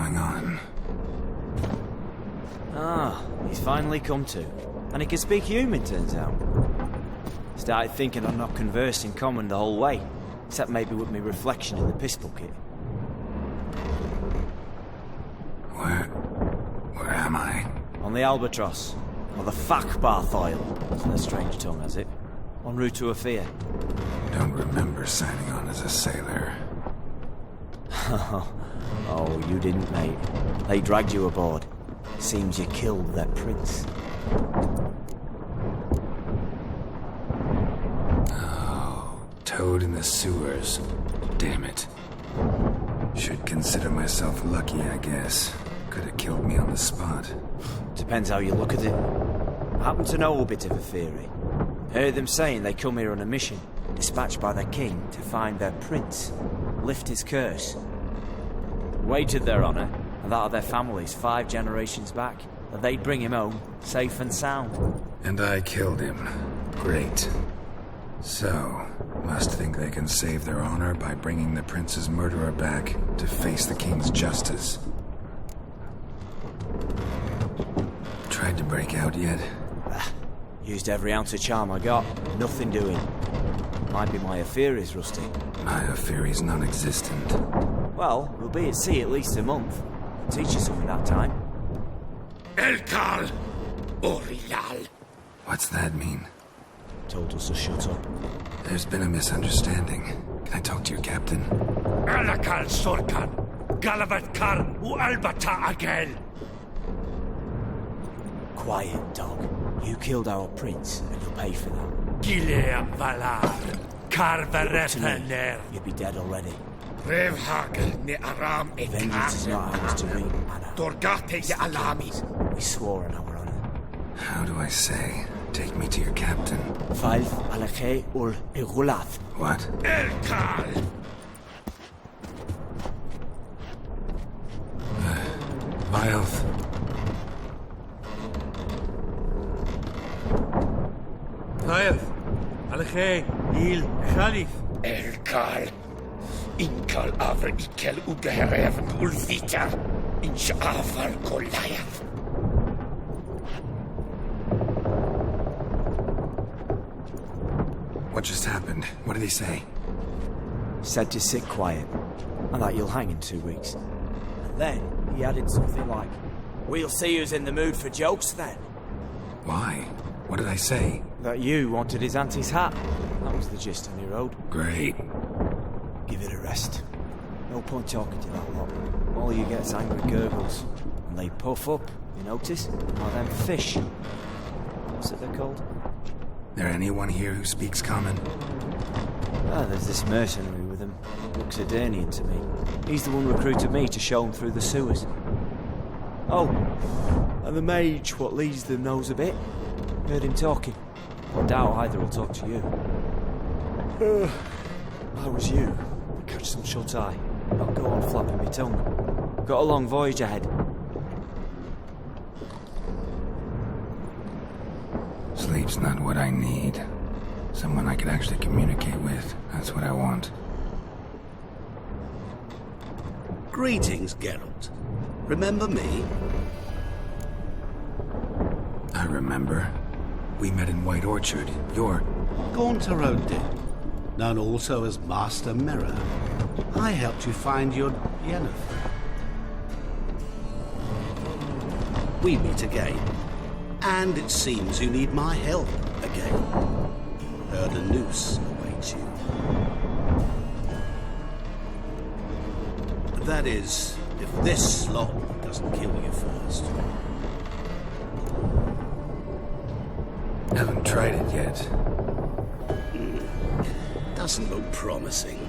going on? Ah, he's finally come to. And he can speak human, turns out. Started thinking I'm not conversed in common the whole way, except maybe with me reflection in the piss bucket. Where am I? On the Albatross, or the Fakbarth Isle, as their strange tongue has it. En route to Afia. Don't remember signing on as a sailor. Oh, you didn't, mate. They dragged you aboard. Seems you killed their prince. Oh, toad in the sewers. Damn it. Should consider myself lucky, I guess. Could have killed me on the spot. Depends how you look at it. I happen to know a bit of a theory. Heard them saying they come here on a mission, dispatched by their king to find their prince, lift his curse. Wagered their honour, and that of their families 5 generations back, that they'd bring him home, safe and sound. And I killed him. Great. So, must think they can save their honor by bringing the prince's murderer back to face the king's justice. Tried to break out yet? Used every ounce of charm I got. Nothing doing. Might be my Aetheri's rusty. My Aetheri's non-existent. Well, we'll be at sea at least a month. Teach you something that time. Elkal! Orilal! What's that mean? Told us to shut up. There's been a misunderstanding. Can I talk to your captain? Alakal Sorkan! Galavat Kar u Albata Agel! Quiet, dog. You killed our prince, and you'll pay for that. Gilea Valar! Karvarefaner! You'd be dead already. Revhagel ne Aram Vengeance is not ours to reap, Anna. Dorgate ye Alami! We swore on our honor. How do I say? Take me to your captain. Falf Alakhe ul Igulath. What? Elkal! Vilth. Vilth. Alakhe. Il. Khalif. Elkal! Inkal Avr Ikel Ugeherevn Ulvita! Inch Avar Goliath! What just happened? What did he say? Said to sit quiet, and that you'll hang in 2 weeks. And then he added something like, "We'll see who's in the mood for jokes then." Why? What did I say? That you wanted his auntie's hat. That was the gist on your road. Great. Give it a rest. No point talking to that lot. All you get is angry gurgles. And they puff up, you notice? Like them fish. What's it they're called? There anyone here who speaks common? Ah, there's this mercenary with him. Looks Adernian to me. He's the one who recruited me to show him through the sewers. Oh, and the mage what leads them knows a bit. Heard him talking. I doubt either will talk to you. I was you. Catch some shut-eye. Not go on flapping my tongue. Got a long voyage ahead. Sleep's not what I need. Someone I could actually communicate with. That's what I want. Greetings, Geralt. Remember me? I remember. We met in White Orchard. You're... Gaunter-Odin, known also as Master Mirror. I helped you find your Yennefer. We meet again. And it seems you need my help again. Heard a noose awaits you. That is, if this slog doesn't kill you first. Haven't tried it yet. Doesn't look promising.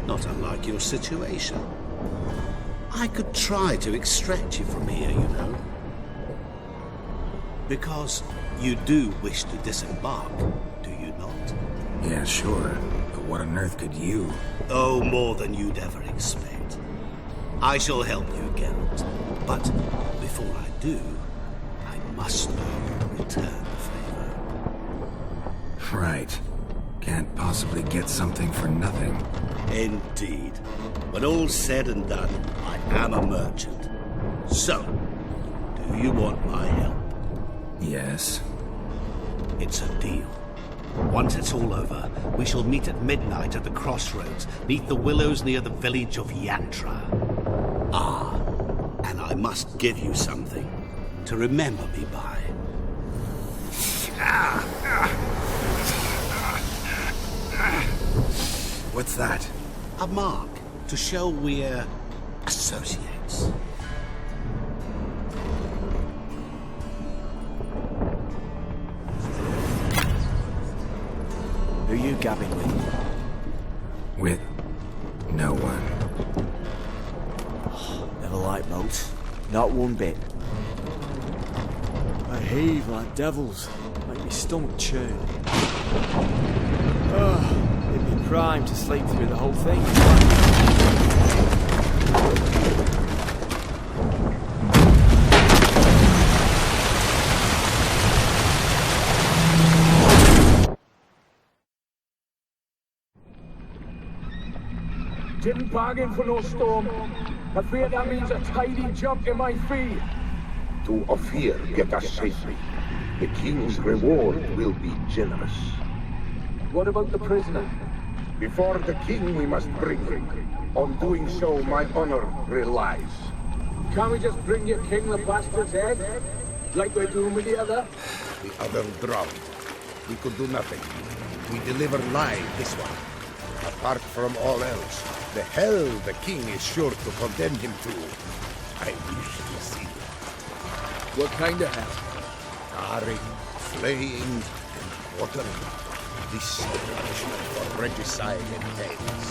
Not unlike your situation. I could try to extract you from here, you know. Because you do wish to disembark, do you not? Yeah, sure. But what on earth could you? Oh, more than you'd ever expect. I shall help you, Geralt. But before I do, I must know you return the favor. Right. Can't possibly get something for nothing. Indeed. When all's said and done, I am a merchant. So, do you want my help? Yes. It's a deal. Once it's all over, we shall meet at midnight at the crossroads, neath the willows near the village of Yantra. Ah, and I must give you something to remember me by. What's that? A mark to show we're associates. Who you gabbing with? With no one. Never liked boats. Not one bit. I heave like devils. Make me stomach churn. It'd be prime to sleep through the whole thing. Didn't bargain for no storm. I fear that means a tidy jump in my fee. To Ophir get us safely. The king's reward will be generous. What about the prisoner? Before the king we must bring him. On doing so, my honor relies. Can't we just bring your king the bastard's head? Like we're doing with the other? The other drowned. We could do nothing. We deliver live this one. Apart from all else, the hell the king is sure to condemn him to. I wish to see it. What kind of hell? Tarring, flaying, and quartering. This is the punishment for regicide and tales.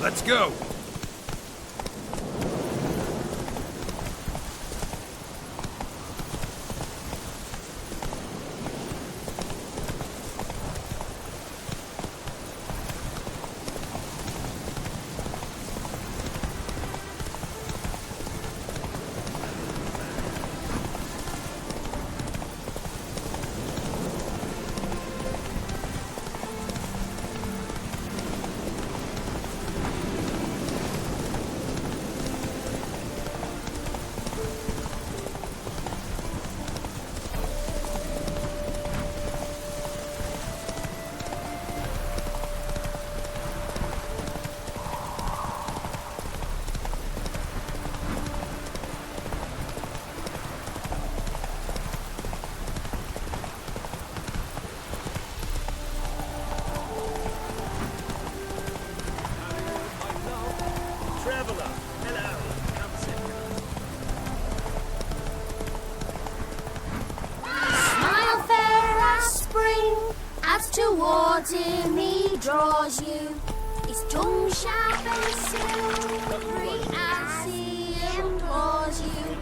Let's go! Towards him he draws you, his tongue sharp and silvery as he implores you.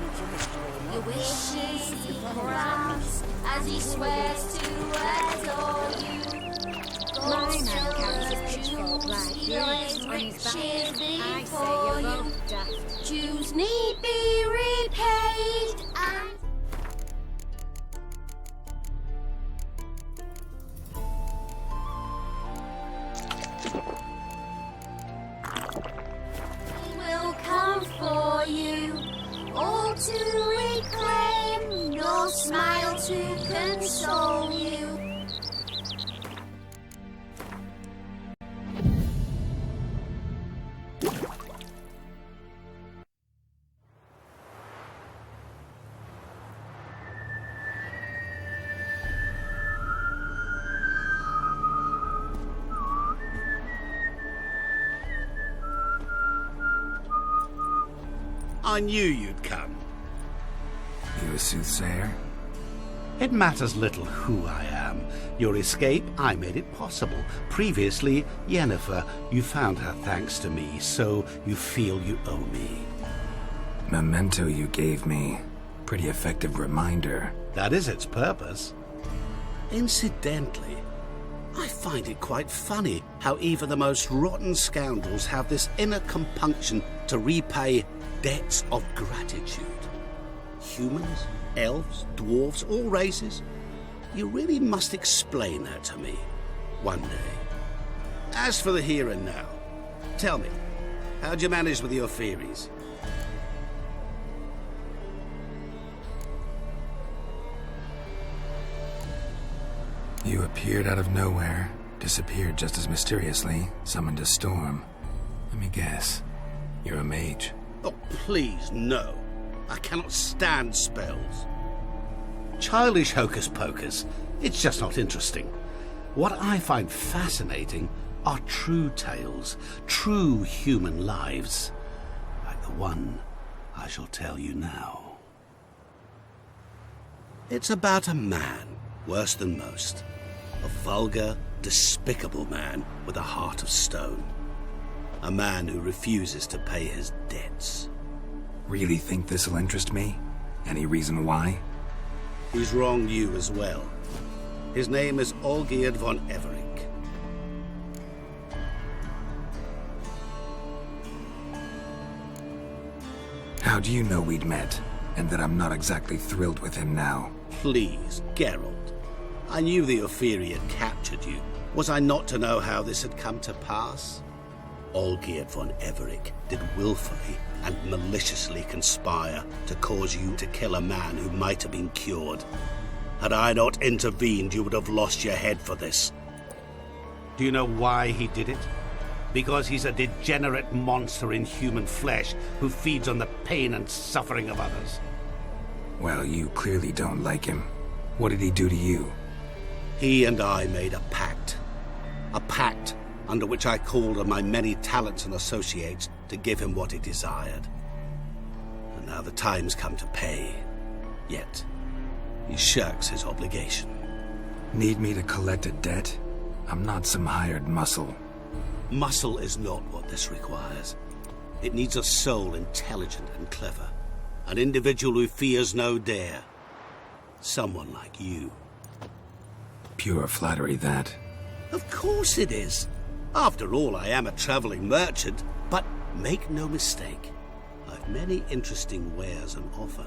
Your wishes he grants as he swears to adore you. Gold, silver, jewels, he lays riches before you. Jews need be repaid and to reclaim, nor smile to console you. I knew you'd come. You a soothsayer? It matters little who I am. Your escape, I made it possible. Previously, Yennefer, you found her thanks to me, so you feel you owe me. Memento you gave me. Pretty effective reminder. That is its purpose. Incidentally, I find it quite funny how even the most rotten scoundrels have this inner compunction to repay debts of gratitude. Humans, elves, dwarves, all races. You really must explain that to me one day. As for the here and now, tell me, how'd you manage with your theories? You appeared out of nowhere, disappeared just as mysteriously, summoned a storm. Let me guess. You're a mage. Oh, please, no. I cannot stand spells. Childish hocus-pocus. It's just not interesting. What I find fascinating are true tales, true human lives, like the one I shall tell you now. It's about a man, worse than most. A vulgar, despicable man with a heart of stone. A man who refuses to pay his debts. Really think this'll interest me? Any reason why? He's wronged you as well. His name is Olgierd von Everick. How do you know we'd met, and that I'm not exactly thrilled with him now? Please, Geralt. I knew the Ophiri had captured you. Was I not to know how this had come to pass? Olgierd von Everick did willfully and maliciously conspire to cause you to kill a man who might have been cured. Had I not intervened, you would have lost your head for this. Do you know why he did it? Because he's a degenerate monster in human flesh who feeds on the pain and suffering of others. Well, you clearly don't like him. What did he do to you? He and I made a pact. A pact under which I called on my many talents and associates to give him what he desired. And now the time's come to pay. Yet, he shirks his obligation. Need me to collect a debt? I'm not some hired muscle. Muscle is not what this requires. It needs a soul intelligent and clever. An individual who fears no dare. Someone like you. Pure flattery, that. Of course it is. After all, I am a traveling merchant. But make no mistake, I've many interesting wares on offer.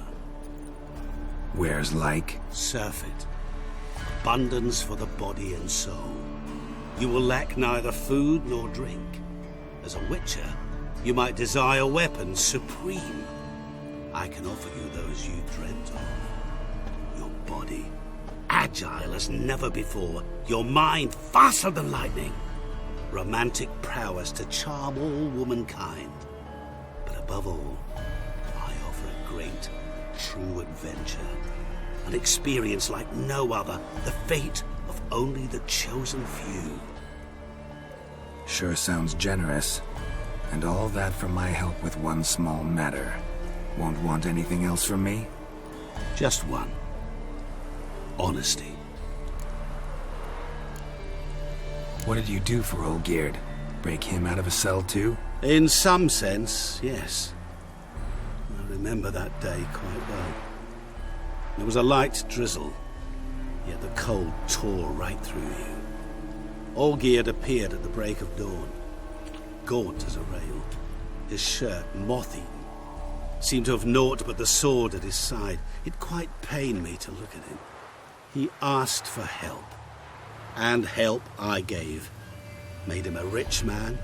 Wares like? Surfeit. Abundance for the body and soul. You will lack neither food nor drink. As a witcher, you might desire weapons supreme. I can offer you those you dreamt of. Your body, agile as never before. Your mind, faster than lightning. Romantic prowess to charm all womankind. But above all, I offer a great, true adventure. An experience like no other. The fate of only the chosen few. Sure sounds generous. And all that for my help with one small matter. Won't want anything else from me? Just one. Honesty. What did you do for Olgierd? Break him out of a cell too? In some sense, yes. I remember that day quite well. There was a light drizzle, yet the cold tore right through you. Olgierd appeared at the break of dawn, gaunt as a rail, his shirt moth-eaten. Seemed to have naught but the sword at his side. It quite pained me to look at him. He asked for help, and help I gave. Made him a rich man,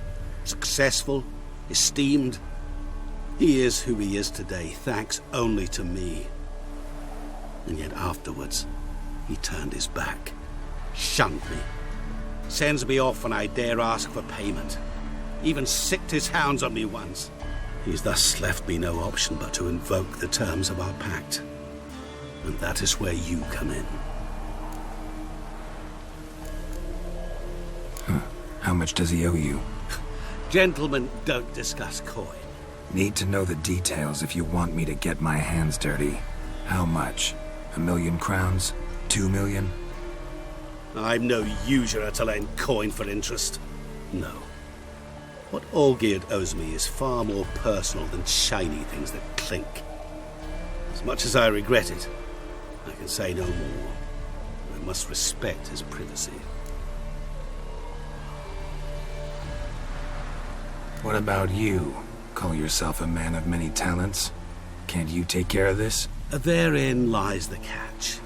successful, esteemed. He is who he is today, thanks only to me. And yet afterwards, he turned his back, shunned me, sends me off when I dare ask for payment. Even sicked his hounds on me once. He's thus left me no option but to invoke the terms of our pact. And that is where you come in. How much does he owe you? Gentlemen don't discuss coin. Need to know the details if you want me to get my hands dirty. How much? 1,000,000 crowns? 2 million? I'm no usurer to lend coin for interest. No. What Olgierd owes me is far more personal than shiny things that clink. As much as I regret it, I can say no more. I must respect his privacy. What about you? Call yourself a man of many talents? Can't you take care of this? Therein lies the catch.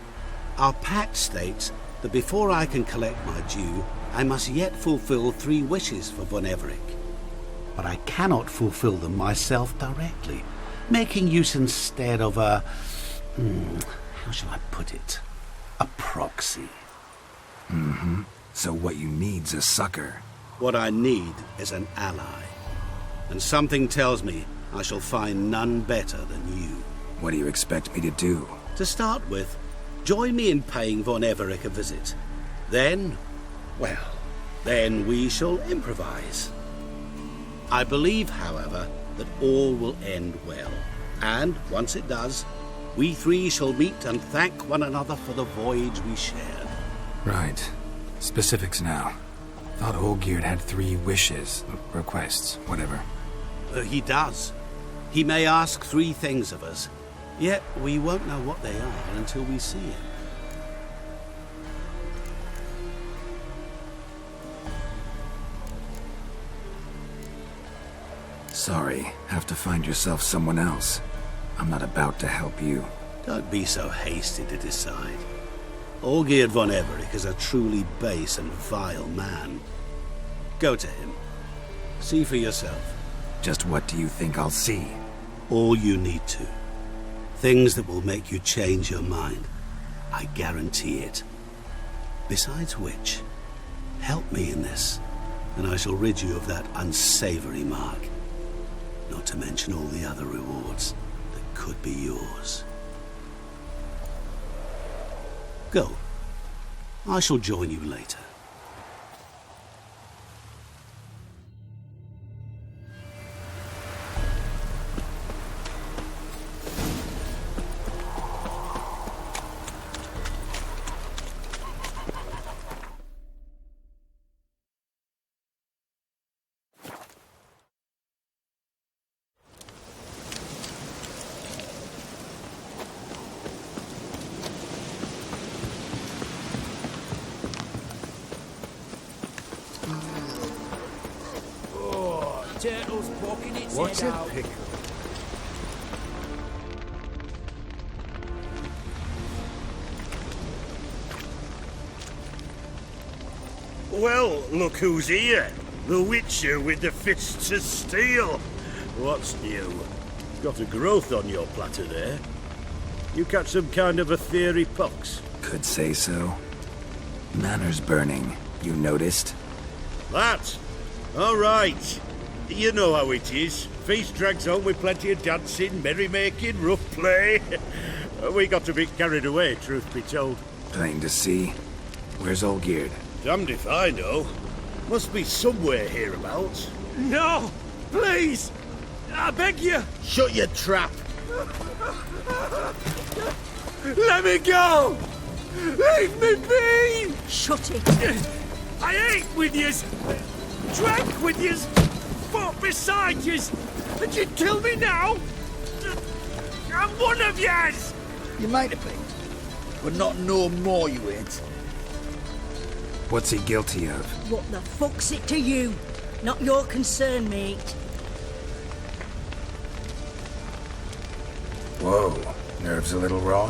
Our pact states that before I can collect my due, I must yet fulfill 3 wishes for Von Everec. But I cannot fulfill them myself directly, making use instead of a... how shall I put it? A proxy. So what you need's a sucker. What I need is an ally. And something tells me I shall find none better than you. What do you expect me to do? To start with, join me in paying Von Everec a visit. Then, well, then we shall improvise. I believe, however, that all will end well. And once it does, we 3 shall meet and thank one another for the voyage we shared. Right. Specifics now. Thought Olgierd had 3 wishes, requests, whatever. He does. He may ask 3 things of us, yet we won't know what they are until we see him. Sorry, have to find yourself someone else. I'm not about to help you. Don't be so hasty to decide. Olgierd von Everec is a truly base and vile man. Go to him. See for yourself. Just what do you think I'll see? All you need to. Things that will make you change your mind. I guarantee it. Besides which, help me in this, and I shall rid you of that unsavory mark. Not to mention all the other rewards that could be yours. Go. I shall join you later. turtle's poking its What's head a out. pickle? Well, look who's here. The Witcher with the fists of steel. What's new? Got a growth on your platter there. You catch some kind of a fiery pox? Could say so. Manor's burning. You noticed? That? All right. You know how it is. Feast drags on with plenty of dancing, merrymaking, rough play. We got a bit carried away, truth be told. Plain to see. Where's Olgierd? Damned if I know. Must be somewhere hereabouts. No! Please! I beg you! Shut your trap! Let me go! Leave me be! Shut it! I ate with yous! Drank with yous! Fought beside yous! And you'd kill me now? I'm one of yous! You might have been, but not no more you ain't. What's he guilty of? What the fuck's it to you? Not your concern, mate. Whoa. Nerves a little raw?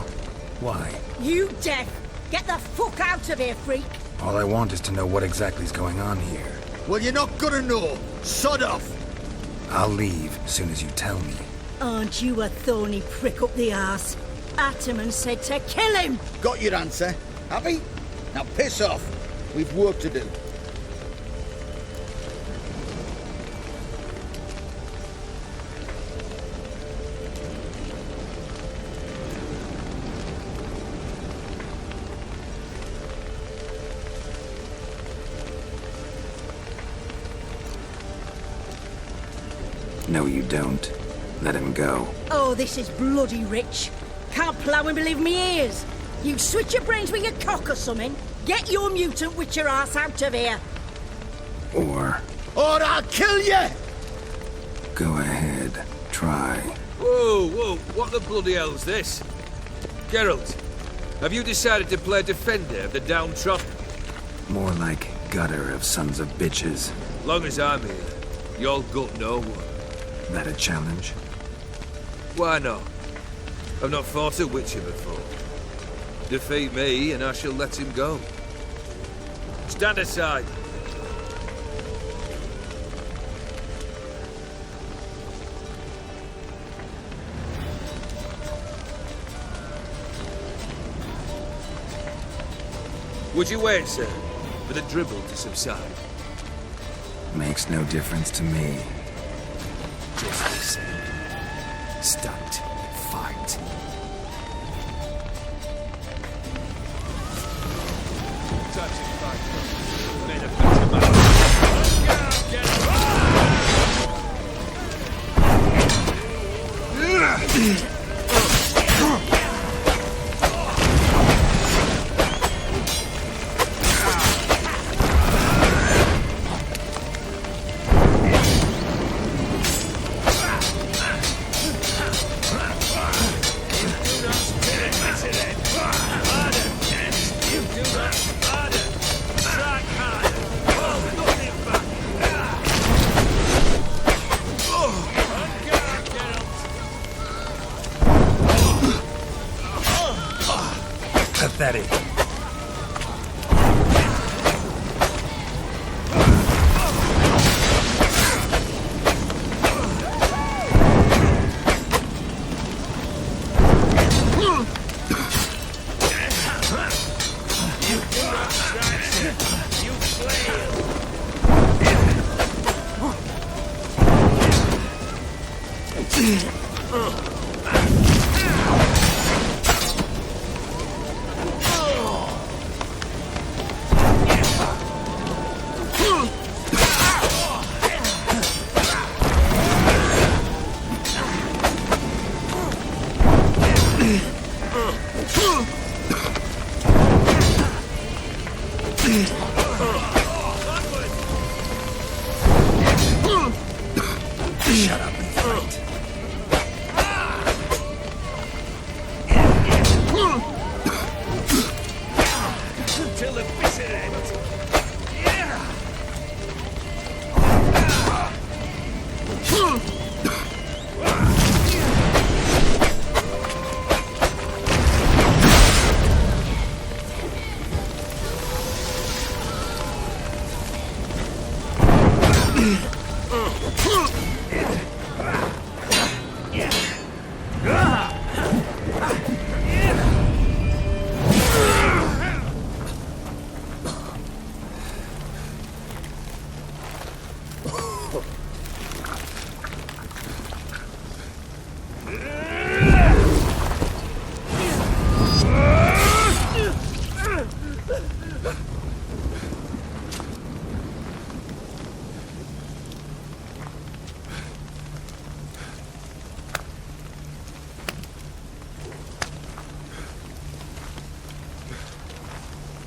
Why? You deaf! Get the fuck out of here, freak! All I want is to know what exactly is going on here. Well, you're not gonna know. Sod off! I'll leave as soon as you tell me. Aren't you a thorny prick up the arse? Ataman said to kill him! Got your answer. Happy? Now piss off. We've work to do. No, you don't. Let him go. Oh, this is bloody rich. Can't plough and believe me ears. You switch your brains with your cock or something. Get your mutant witcher ass out of here. Or I'll kill you! go ahead. Try. Whoa, what the bloody hell's this? Geralt, have you decided to play defender of the downtrodden? More like gutter of sons of bitches. Long as I'm here, you'll gut no one. That a challenge? Why not? I've not fought a witcher before. Defeat me and I shall let him go. Stand aside. Would you wait, sir, for the dribble to subside? Makes no difference to me. Just listen. Stunt. Fight. Pathetic. Shut up and fight. Till the bitter end. Yeah.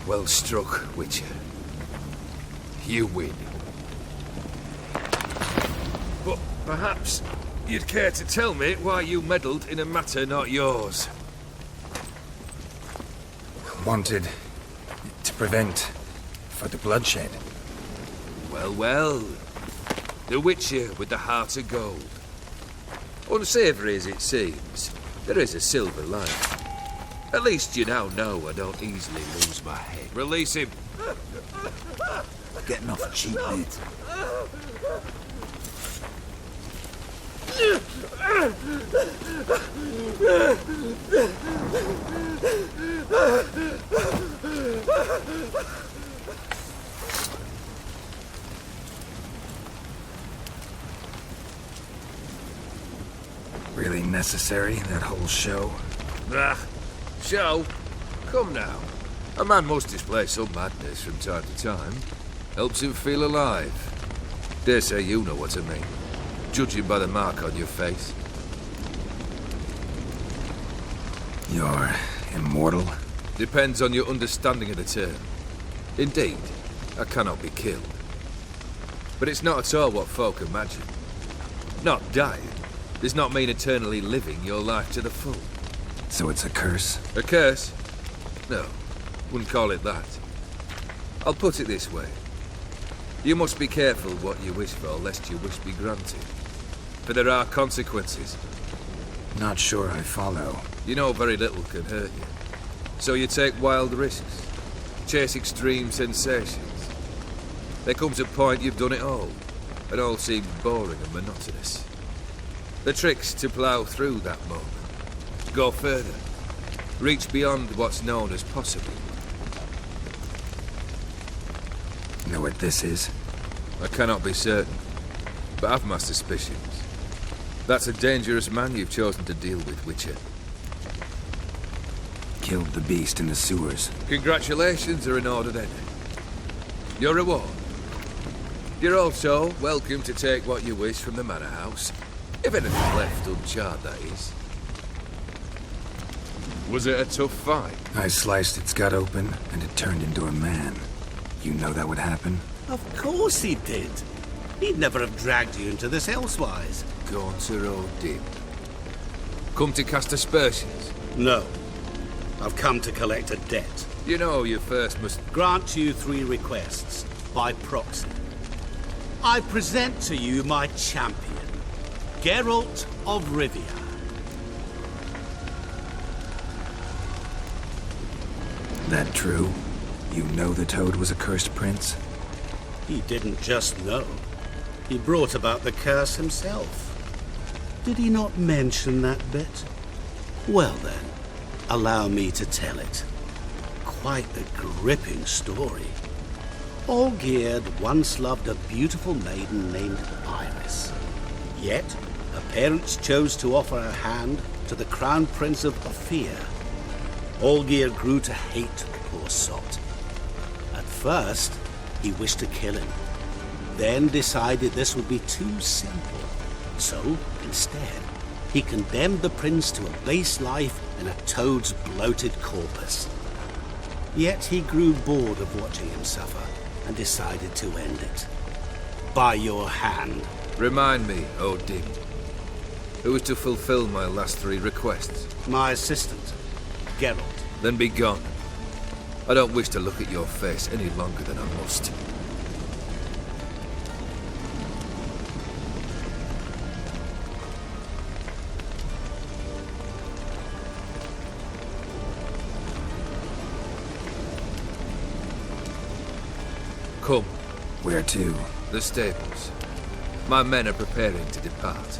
Well struck, Witcher. You win. But perhaps you'd care to tell me why you meddled in a matter not yours. Wanted to prevent further bloodshed. Well, well. The Witcher with the heart of gold. Unsavoury as it seems, there is a silver lining. At least you now know I don't easily lose my head. Release him. Getting off cheap, mate. Really necessary, that whole show? Ah, show? Come now. A man must display some madness from time to time. Helps him feel alive. Dare say you know what I mean. Judging by the mark on your face. You're immortal? Depends on your understanding of the term. Indeed, I cannot be killed. But it's not at all what folk imagine. Not dying does not mean eternally living your life to the full. So it's a curse? A curse? No, wouldn't call it that. I'll put it this way. You must be careful what you wish for, lest your wish be granted. For there are consequences. Not sure I follow. You know very little can hurt you. So you take wild risks. Chase extreme sensations. There comes a point you've done it all, and all seems boring and monotonous. The trick's to plough through that moment. Go further. Reach beyond what's known as possible. Know what this is? I cannot be certain, but I've my suspicions. That's a dangerous man you've chosen to deal with, Witcher. Killed the beast in the sewers. Congratulations are in order then. Your reward. You're also welcome to take what you wish from the manor house. If anything left uncharred, that is. Was it a tough fight? I sliced its gut open, and it turned into a man. You know that would happen? Of course he did. He'd never have dragged you into this elsewise. Gaunter O'Dim. Come to cast aspersions? No. I've come to collect a debt. You know you first must... Grant you 3 requests, by proxy. I present to you my champion, Geralt of Rivia. That true? You know the Toad was a cursed prince? He didn't just know. He brought about the curse himself. Did he not mention that bit? Well then, allow me to tell it. Quite a gripping story. Olgierd once loved a beautiful maiden named Iris. Yet, her parents chose to offer her hand to the Crown Prince of Ophir. Olgierd grew to hate the poor sot. At first, he wished to kill him, then decided this would be too simple. So, instead, he condemned the prince to a base life in a toad's bloated corpus. Yet he grew bored of watching him suffer and decided to end it. By your hand. Remind me, O'Dim. Who is to fulfill my last 3 requests? My assistant, Geralt. Then be gone. I don't wish to look at your face any longer than I must. Come, Where to? The stables. My men are preparing to depart.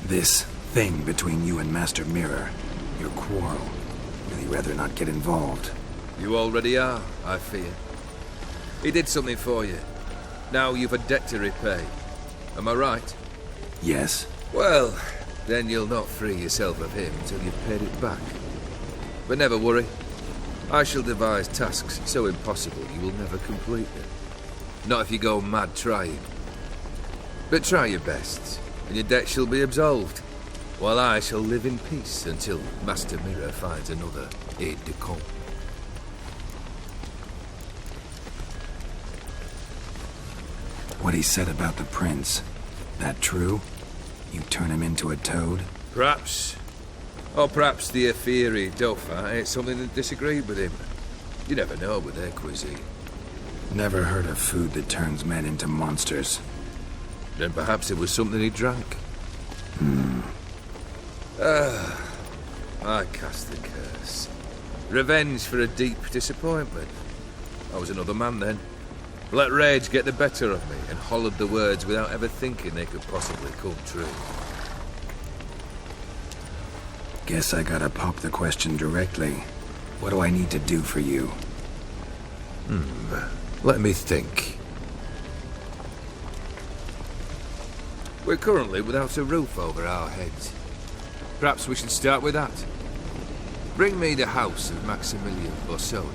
This thing between you and Master Mirror, your quarrel, really rather not get involved. You already are, I fear. He did something for you. Now you've a debt to repay. Am I right? Yes. Well, then you'll not free yourself of him until you've paid it back. But never worry. I shall devise tasks so impossible you will never complete them. Not if you go mad trying. But try your best, and your debt shall be absolved, while I shall live in peace until Master Mirror finds another aide-de-camp. What he said about the prince, that true? You turn him into a toad? Perhaps. Or perhaps the Efiri Dauphin ate something that disagreed with him. You never know with their cuisine. Never heard of food that turns men into monsters. Then perhaps it was something he drank. I cast the curse. Revenge for a deep disappointment. I was another man then. Let rage get the better of me and hollered the words without ever thinking they could possibly come true. Guess I gotta pop the question directly. What do I need to do for you? Let me think. We're currently without a roof over our heads. Perhaps we should start with that. Bring me the house of Maximilian Borsodi.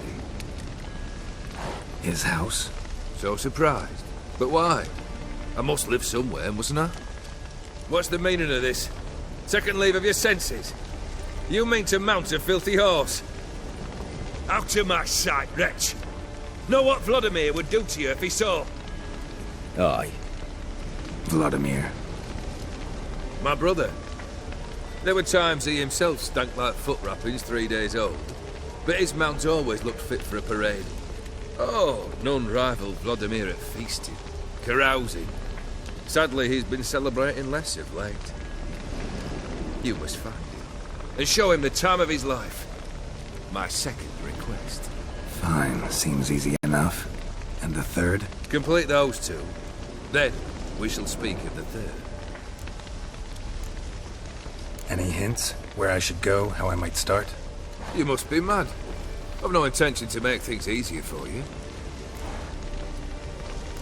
His house? So surprised. But why? I must live somewhere, mustn't I? What's the meaning of this? Second leave of your senses? You mean to mount a filthy horse? Out of my sight, wretch! Know what Vladimir would do to you if he saw? Aye. Vladimir. My brother. There were times he himself stank like foot wrappings 3 days old. But his mount always looked fit for a parade. Oh, none rivaled Vladimir at feasting, carousing. Sadly, he's been celebrating less of late. You must find him, and show him the time of his life. My second request. Fine, seems easy enough. And the third? Complete those two. Then, we shall speak of the third. Any hints? Where I should go, how I might start? You must be mad. I've no intention to make things easier for you.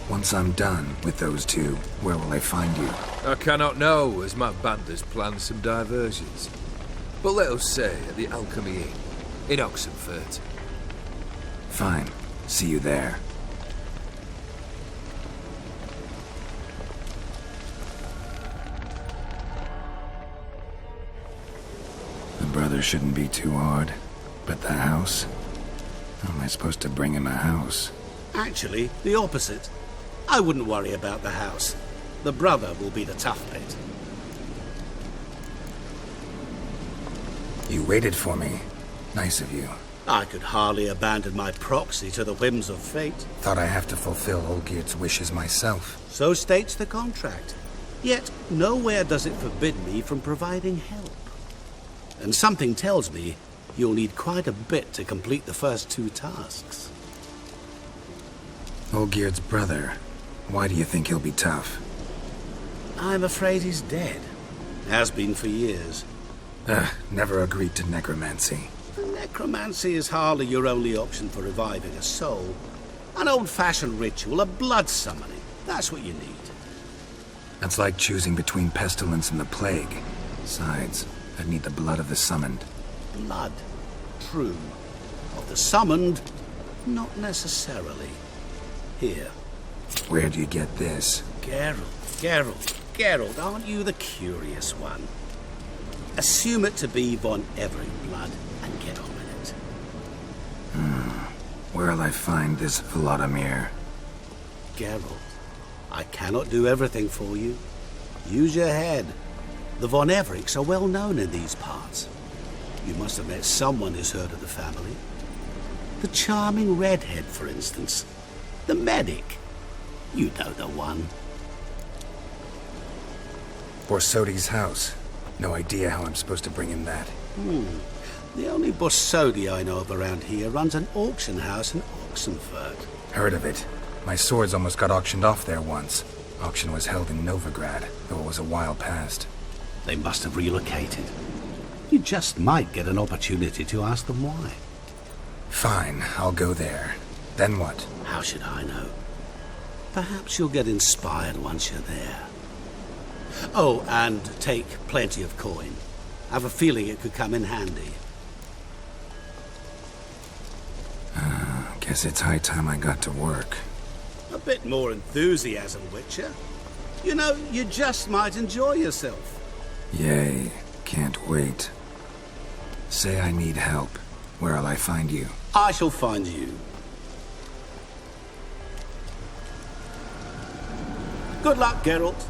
Once I'm done with those two, where will I find you? I cannot know, as my band has planned some diversions. But let us say at the Alchemy Inn, in Oxenfurt. Fine. See you there. The brother shouldn't be too hard. But the house? How am I supposed to bring him a house? Actually, the opposite. I wouldn't worry about the house. The brother will be the tough bit. You waited for me. Nice of you. I could hardly abandon my proxy to the whims of fate. Thought I have to fulfill Olgierd's wishes myself. So states the contract. Yet, nowhere does it forbid me from providing help. And something tells me you'll need quite a bit to complete the first 2 tasks. Olgierd's brother. Why do you think he'll be tough? I'm afraid he's dead. Has been for years. Never agreed to necromancy. Necromancy is hardly your only option for reviving a soul. An old-fashioned ritual, a blood summoning. That's what you need. That's like choosing between pestilence and the plague. Besides, I'd need the blood of the summoned. Blood. True. Of the summoned, not necessarily. Here. Where do you get this? Geralt, aren't you the curious one? Assume it to be von Every blood and get on with it. Where'll I find this Vladimir? Geralt, I cannot do everything for you. Use your head. The von Evericks are well known in these parts. You must have met someone who's heard of the family. The charming redhead, for instance. The medic. You know the one. Borsodi's house. No idea how I'm supposed to bring in that. The only Borsodi I know of around here runs an auction house in Oxenfurt. Heard of it. My swords almost got auctioned off there once. Auction was held in Novigrad, though it was a while past. They must have relocated. You just might get an opportunity to ask them why. Fine, I'll go there. Then what? How should I know? Perhaps you'll get inspired once you're there. Oh, and take plenty of coin. I have a feeling it could come in handy. Guess it's high time I got to work. A bit more enthusiasm, Witcher. You know, you just might enjoy yourself. Yay, can't wait. Say I need help. Where'll I find you? I shall find you. Good luck, Geralt.